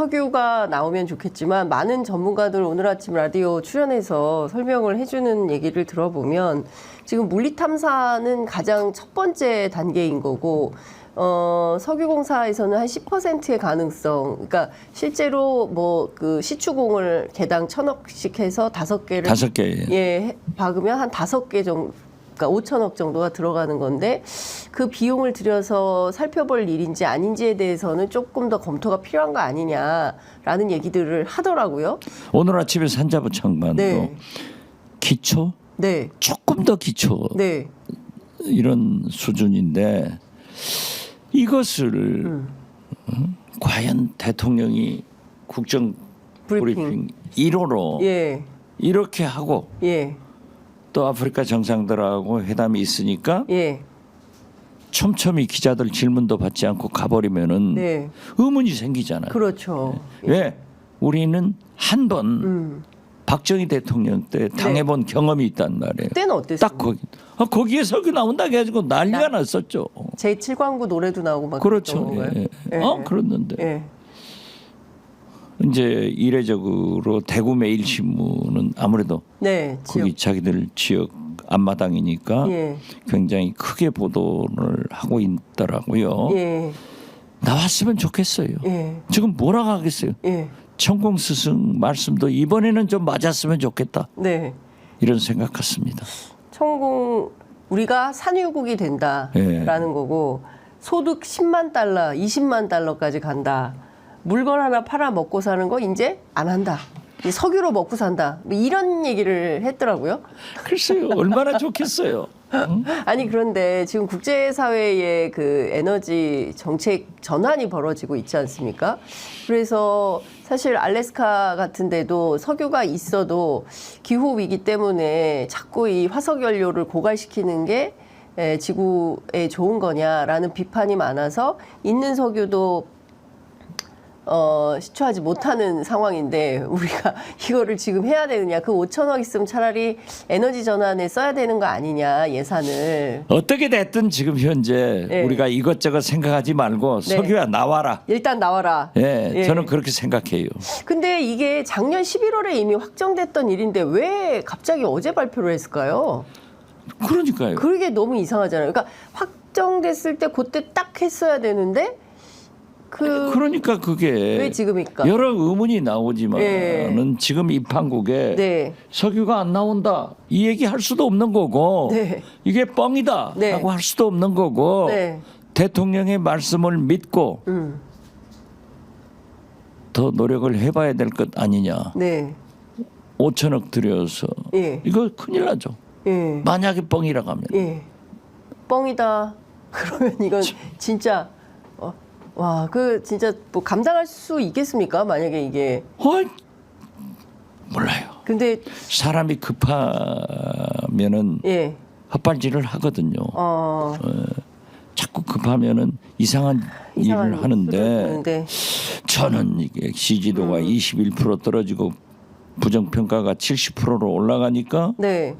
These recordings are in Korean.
석유가 나오면 좋겠지만 많은 전문가들 오늘 아침 라디오 출연해서 설명을 해주는 얘기를 들어보면 지금 물리 탐사는 가장 첫 번째 단계인 거고 석유공사에서는 한 10%의 가능성, 그러니까 실제로 뭐 그 시추공을 개당 1,000억씩 해서 5개를 5개 예 박으면 한 5개 정도. 그러니까 5천억 정도가 들어가는 건데 그 비용을 들여서 살펴볼 일인지 아닌지에 대해서는 조금 더 검토가 필요한 거 아니냐라는 얘기들을 하더라고요. 오늘 아침에 산자부 장관도 네. 기초, 네, 조금 더 기초 네, 이런 수준인데 이것을 과연 대통령이 국정 브리핑 1호로 예, 이렇게 하고 예, 또 아프리카 정상들하고 회담이 있으니까 예, 촘촘히 기자들 질문도 받지 않고 가버리면은 네, 의문이 생기잖아요. 그렇죠. 왜? 우리는 한 번 박정희 대통령 때 당해본 경험이 있단 말이에요. 그때는 어땠어요? 딱 거기에 석유 나온다 해가지고 난리가 났었죠. 제7광부 노래도 나오고 막 그렇죠. 그랬던 건가요? 예. 그랬는데 예, 이제 이례적으로 대구 매일신문은 아무래도 네, 거기 자기들 지역 앞마당이니까 예, 굉장히 크게 보도를 하고 있더라고요. 예, 나왔으면 좋겠어요. 예, 지금 뭐라고 하겠어요. 예, 천공 스승 말씀도 이번에는 좀 맞았으면 좋겠다. 네. 이런 생각 같습니다. 천공 우리가 산유국이 된다라는 거고 소득 10만 달러, 20만 달러까지 간다. 물건 하나 팔아 먹고 사는 거 이제 안 한다. 이제 석유로 먹고 산다. 뭐 이런 얘기를 했더라고요. 글쎄요. 얼마나 좋겠어요. 응? 아니 그런데 지금 국제사회의 그 에너지 정책 전환이 벌어지고 있지 않습니까? 그래서 사실 알래스카 같은 데도 석유가 있어도 기후 위기 때문에 자꾸 이 화석 연료를 고갈시키는 게 지구에 좋은 거냐라는 비판이 많아서 있는 석유도 시추하지 못하는 상황인데 우리가 이거를 지금 해야 되느냐. 그 5천억 있으면 차라리 에너지 전환에 써야 되는 거 아니냐 예산을. 어떻게 됐든 지금 현재 네. 우리가 이것저것 생각하지 말고 네. 석유야 나와라. 일단 나와라. 예, 예. 저는 그렇게 생각해요. 근데 이게 작년 11월에 이미 확정됐던 일인데 왜 갑자기 어제 발표를 했을까요? 그러니까요. 그게 너무 이상하잖아요. 그러니까 확정됐을 때 그때 딱 했어야 되는데 그러니까 그게 왜 지금일까? 여러 의문이 나오지만은 지금 이 판국에 네. 석유가 안 나온다 이 얘기 할 수도 없는 거고 네. 이게 뻥이다 네. 라고 할 수도 없는 거고 네. 대통령의 말씀을 믿고 더 노력을 해봐야 될 것 아니냐. 네. 5천억 들여서 예. 이거 큰일 나죠. 예. 만약에 뻥이라고 하면. 예. 뻥이다. 그러면 이건 진짜 와, 그 진짜 뭐 감당할 수 있겠습니까? 만약에 이게. 몰라요. 근데 사람이 급하면은 예. 헛발질을 하거든요. 어. 자꾸 급하면는 이상한 일을 하는데 하는데. 저는 이게 지지도가 21% 떨어지고 부정평가가 70%로 올라가니까 네.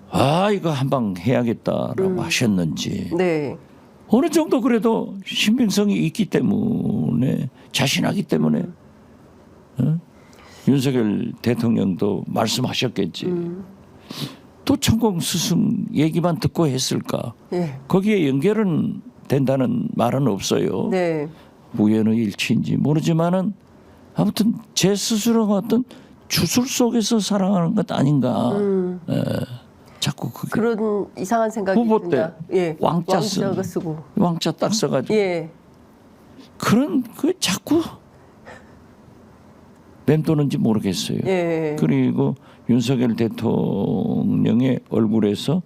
아 이거 한방 해야겠다라고 하셨는지 네. 어느 정도 그래도 신빙성이 있기 때문에 자신하기 때문에 윤석열 대통령도 말씀하셨겠지. 또 천공 스승 얘기만 듣고 했을까? 예. 거기에 연결은 된다는 말은 없어요. 네. 우연의 일치인지 모르지만은 아무튼 제 스스로가 어떤 주술 속에서 살아가는 것 아닌가. 자꾸 그게 그런 이상한 생각이 후보 든다. 때 예. 왕자 왕자가 쓰고. 왕자 딱 써가지고 예. 그런 그 자꾸 맴도는지 모르겠어요. 예. 그리고 윤석열 대통령의 얼굴에서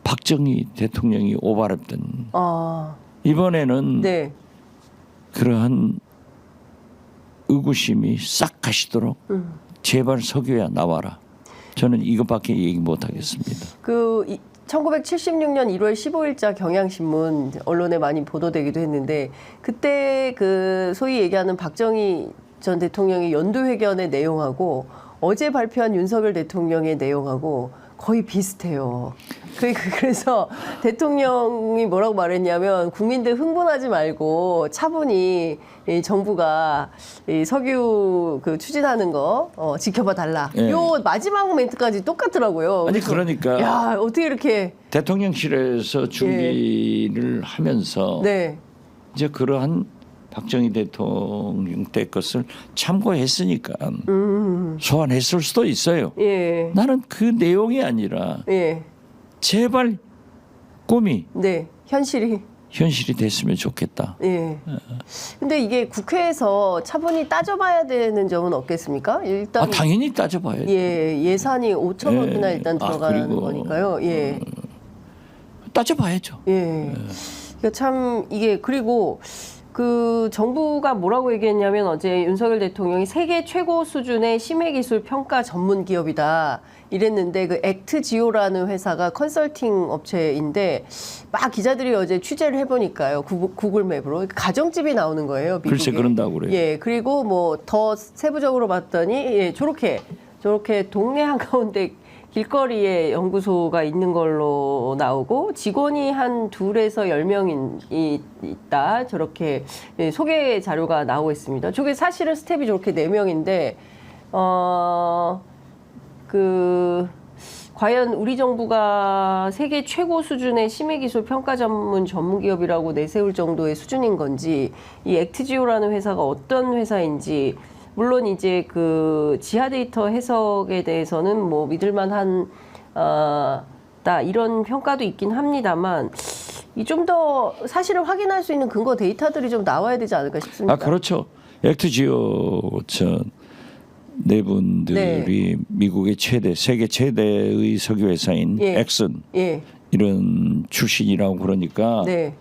박정희 대통령이 오바랬던 아. 이번에는 네. 그러한 의구심이 싹 가시도록 제발 석유야 나와라. 저는 이것밖에 얘기 못 하겠습니다. 1976년 1월 15일자 경향신문 언론에 많이 보도되기도 했는데 그때 그 소위 얘기하는 박정희 전 대통령의 연두회견의 내용하고 어제 발표한 윤석열 대통령의 내용하고 거의 비슷해요. 그래서 대통령이 뭐라고 말했냐면 국민들 흥분하지 말고 차분히 이 정부가 이 석유 그 추진하는 거 지켜봐 달라. 예. 요 마지막 멘트까지 똑같더라고요. 아니 그래서 그러니까 야 어떻게 이렇게 대통령실에서 준비를 하면서 네. 이제 그러한 박정희 대통령 때 것을 참고했으니까 소환했을 수도 있어요. 예. 나는 그 내용이 아니라 예. 제발 꿈이 네. 현실이 됐으면 좋겠다. 예. 근데 이게 국회에서 차분히 따져봐야 되는 점은 없겠습니까? 일단 당연히 따져봐야죠. 예산이 5천억이나 예. 일단 들어가는 그리고, 거니까요. 예. 따져봐야죠. 예. 그러니까 참 이게 그리고 그 정부가 뭐라고 얘기했냐면 어제 윤석열 대통령이 세계 최고 수준의 심해 기술 평가 전문 기업이다 이랬는데 그 액트지오라는 회사가 컨설팅 업체인데 막 기자들이 어제 취재를 해보니까요 구글 맵으로 가정집이 나오는 거예요. 미국에. 글쎄 그런다고 그래요. 예 그리고 뭐 더 세부적으로 봤더니 예 저렇게 동네 한가운데 길거리에 연구소가 있는 걸로 나오고 직원이 한 2에서 10명이 있다. 저렇게 소개 자료가 나오고 있습니다. 저게 사실은 스텝이 저렇게 4명인데 과연 우리 정부가 세계 최고 수준의 심해기술 평가 전문 기업이라고 내세울 정도의 수준인 건지 이 액트지오라는 회사가 어떤 회사인지 물론 이제 그 지하 데이터 해석에 대해서는 뭐 믿을만한 다 이런 평가도 있긴 합니다만 이 좀 더 사실을 확인할 수 있는 근거 데이터들이 좀 나와야 되지 않을까 싶습니다. 그렇죠. 액트지오 네 분들이 미국의 세계 최대의 석유 회사인 엑슨 이런 출신이라고 그러니까 네.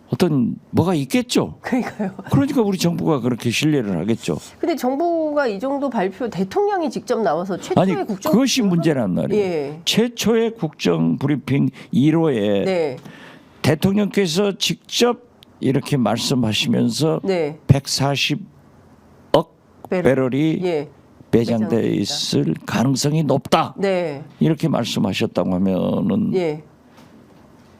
어떤 뭐가 있겠죠. 그러니까요. 그러니까 우리 정부가 그렇게 신뢰를 하겠죠. 근데 정부가 이 정도 발표 대통령이 직접 나와서 최초의 국정 그것이 문제란 말이에요. 예. 최초의 국정 브리핑 1호에 네. 대통령께서 직접 이렇게 말씀하시면서 네. 140억 배럴이 예. 배장돼 있을 가능성이 높다. 네. 이렇게 말씀하셨다고 하면은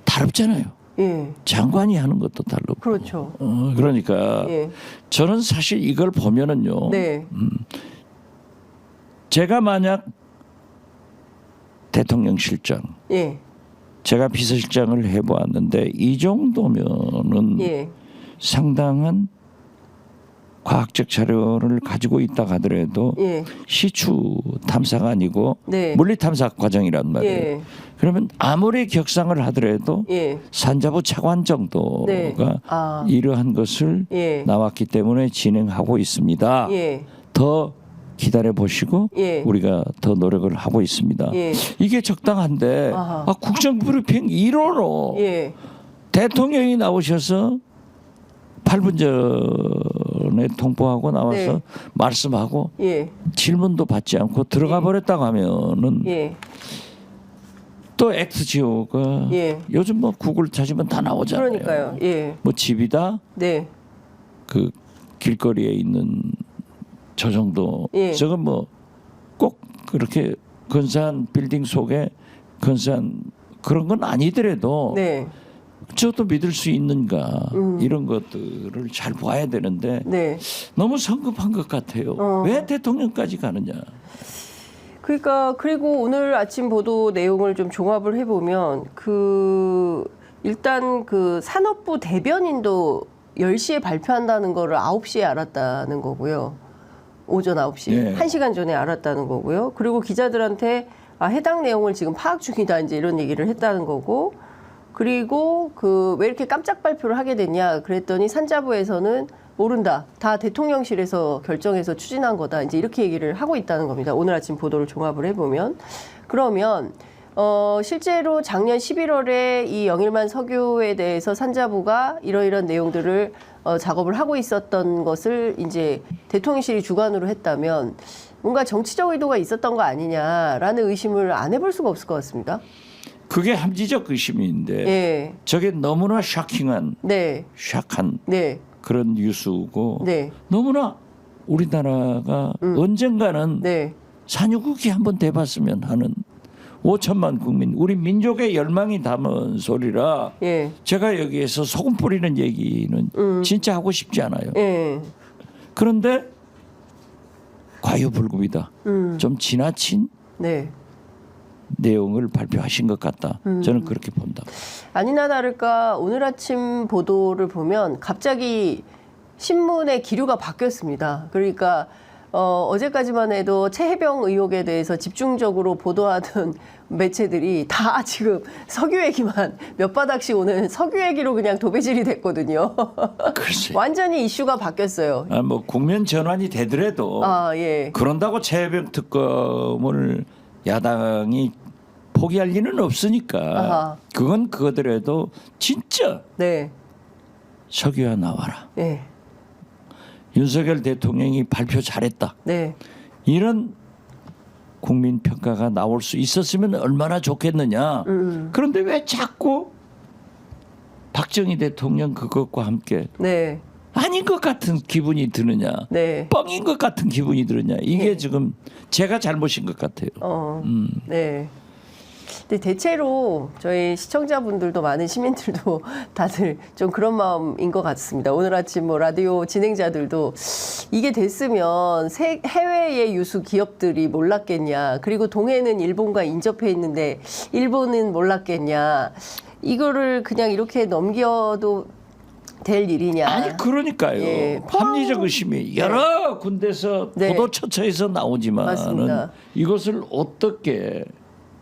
다릅잖아요. 예. 장관이 하는 것도 다르고. 그렇죠. 그러니까 예. 저는 사실 이걸 보면은요. 네. 제가 만약 대통령실장, 예. 제가 비서실장을 해보았는데 이 정도면은 예. 상당한 과학적 자료를 가지고 있다 하더라도 예. 시추 탐사가 아니고 네. 물리 탐사 과정이란 말이에요. 예. 그러면 아무리 격상을 하더라도 예. 산자부 차관 정도가 네. 이러한 것을 예. 나왔기 때문에 진행하고 있습니다. 예. 더 기다려 보시고 예. 우리가 더 노력을 하고 있습니다. 예. 이게 적당한데 국정 브리핑 1호로 예. 대통령이 나오셔서 8분 전에 통보하고 나와서 네. 말씀하고 예. 질문도 받지 않고 들어가 버렸다고 하면은 예. 또 엑스지오가 예. 요즘 뭐 구글 찾으면 다 나오잖아요. 그러니까요. 예. 뭐 집이다 네. 그 길거리에 있는 저 정도. 예. 저건 뭐 꼭 그렇게 근사한 빌딩 속에 근사한 그런 건 아니더라도 네. 저도 믿을 수 있는가 이런 것들을 잘 봐야 되는데 네. 너무 성급한 것 같아요. 왜 대통령까지 가느냐. 그러니까 그리고 오늘 아침 보도 내용을 좀 종합을 해보면 일단 그 산업부 대변인도 10시에 발표한다는 거를 9시에 알았다는 거고요. 오전 9시. 네. 1시간 전에 알았다는 거고요. 그리고 기자들한테 해당 내용을 지금 파악 중이다 이제 이런 얘기를 했다는 거고. 그리고 왜 이렇게 깜짝 발표를 하게 됐냐 그랬더니 산자부에서는 모른다. 다 대통령실에서 결정해서 추진한 거다. 이제 이렇게 얘기를 하고 있다는 겁니다. 오늘 아침 보도를 종합을 해보면. 그러면 실제로 작년 11월에 이 영일만 석유에 대해서 산자부가 이러이런 내용들을 작업을 하고 있었던 것을 이제 대통령실이 주관으로 했다면 뭔가 정치적 의도가 있었던 거 아니냐라는 의심을 안 해볼 수가 없을 것 같습니다. 그게 함지적 의심인데 예. 저게 너무나 샤킹한 네. 샥한 네. 그런 뉴스고 네. 너무나 우리나라가 언젠가는 네. 산유국이 한번 돼봤으면 하는 5천만 국민 우리 민족의 열망이 담은 소리라 예. 제가 여기에서 소금 뿌리는 얘기는 진짜 하고 싶지 않아요. 예. 그런데 과유불급이다. 좀 지나친 네. 내용을 발표하신 것 같다. 저는 그렇게 본다. 아니나 다를까 오늘 아침 보도를 보면 갑자기 신문의 기류가 바뀌었습니다. 그러니까 어제까지만 해도 최혜병 의혹에 대해서 집중적으로 보도하던 매체들이 다 지금 석유 얘기만 몇 바닥씩 오는 석유 얘기로 그냥 도배질이 됐거든요. 글쎄. 완전히 이슈가 바뀌었어요. 뭐 국면 전환이 되더라도 예. 그런다고 최혜병 특검을 야당이 포기할 리는 없으니까 아하. 그건 그거더라도 진짜 네. 석유야 나와라. 네. 윤석열 대통령이 발표 잘했다. 네. 이런 국민 평가가 나올 수 있었으면 얼마나 좋겠느냐. 그런데 왜 자꾸 박정희 대통령 그것과 함께 네. 아닌 것 같은 기분이 드느냐. 네. 뻥인 것 같은 기분이 드느냐. 이게 지금 제가 잘못인 것 같아요. 네. 근데 대체로 저희 시청자분들도 많은 시민들도 다들 좀 그런 마음인 것 같습니다. 오늘 아침 뭐 라디오 진행자들도 이게 됐으면 해외의 유수 기업들이 몰랐겠냐. 그리고 동해는 일본과 인접해 있는데 일본은 몰랐겠냐. 이거를 그냥 이렇게 넘겨도 될 일이냐. 아니 그러니까요. 예. 합리적 의심이 여러 군데서 네. 보도처처에서 나오지만은 맞습니다. 이것을 어떻게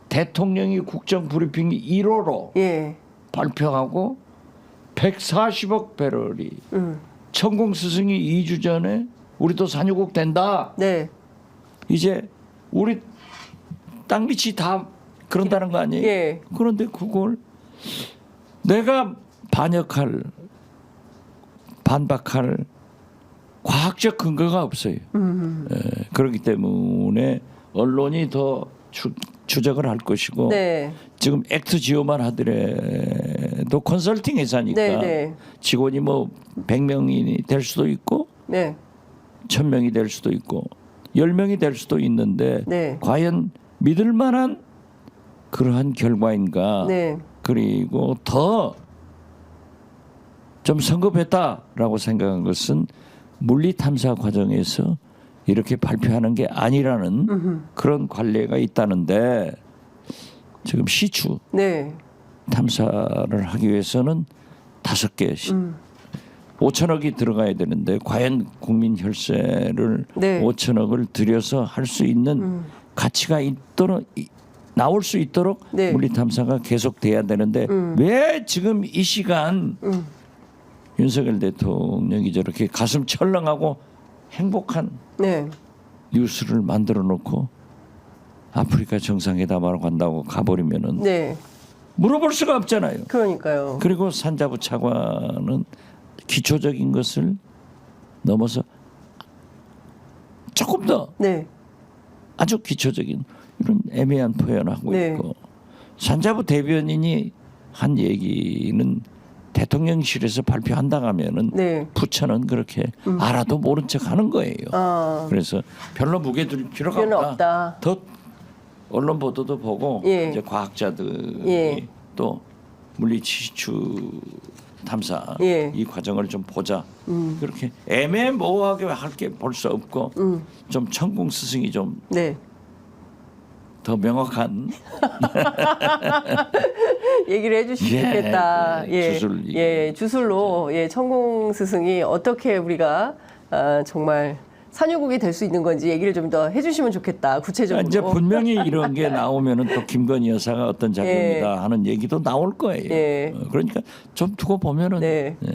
대통령이 국정브리핑 1호로 예. 발표하고 140억 배럴이 천공 스승이 2주 전에 우리도 산유국 된다. 네. 이제 우리 땅 밑이 다 그런다는 거 아니에요? 예. 그런데 그걸 내가 반박할 과학적 근거가 없어요. 그렇기 때문에 언론이 더 추적을 할 것이고 네. 지금 액트 지오만 하더라도 컨설팅 회사니까 네, 네. 직원이 뭐 100명이 될 수도 있고 네. 1000명이 될 수도 있고 10명이 될 수도 있는데 네. 과연 믿을 만한 그러한 결과인가. 네. 그리고 더 좀 성급했다라고 생각한 것은 물리 탐사 과정에서 이렇게 발표하는 게 아니라는 그런 관례가 있다는데 지금 시추 네. 탐사를 하기 위해서는 5개 5천억이 들어가야 되는데 과연 국민 혈세를 네. 5천억을 들여서 할 수 있는 가치가 있도록 나올 수 있도록 네. 물리 탐사가 계속돼야 되는데 왜 지금 이 시간 윤석열 대통령이 저렇게 가슴 철렁하고 행복한 네. 뉴스를 만들어 놓고 아프리카 정상회담하러 간다고 가버리면은 네. 물어볼 수가 없잖아요. 그러니까요. 그리고 산자부 차관은 기초적인 것을 넘어서 조금 더 네. 아주 기초적인 이런 애매한 표현을 하고 네. 있고 산자부 대변인이 한 얘기는 대통령실에서 발표한다고 하면은 네. 부처는 그렇게 알아도 모른 척 하는 거예요. 그래서 별로 무게 둘 필요가 필요는 없다. 없다. 더 언론 보도도 보고 예. 이제 과학자들이 예. 또 물리치추 탐사 예. 이 과정을 좀 보자. 그렇게 애매모호하게 할 게 볼 수 없고 좀 천공 스승이 좀 네. 더 명확한 얘기를 해주시면 예, 좋겠다. 예, 주술. 예, 주술로 예, 천공 스승이 어떻게 우리가 정말 산유국이 될 수 있는 건지 얘기를 좀 더 해주시면 좋겠다. 구체적으로. 이제 분명히 이런 게 나오면은 또 김건희 여사가 어떤 작용이다 예. 하는 얘기도 나올 거예요. 예. 그러니까 좀 두고 보면은 네. 예.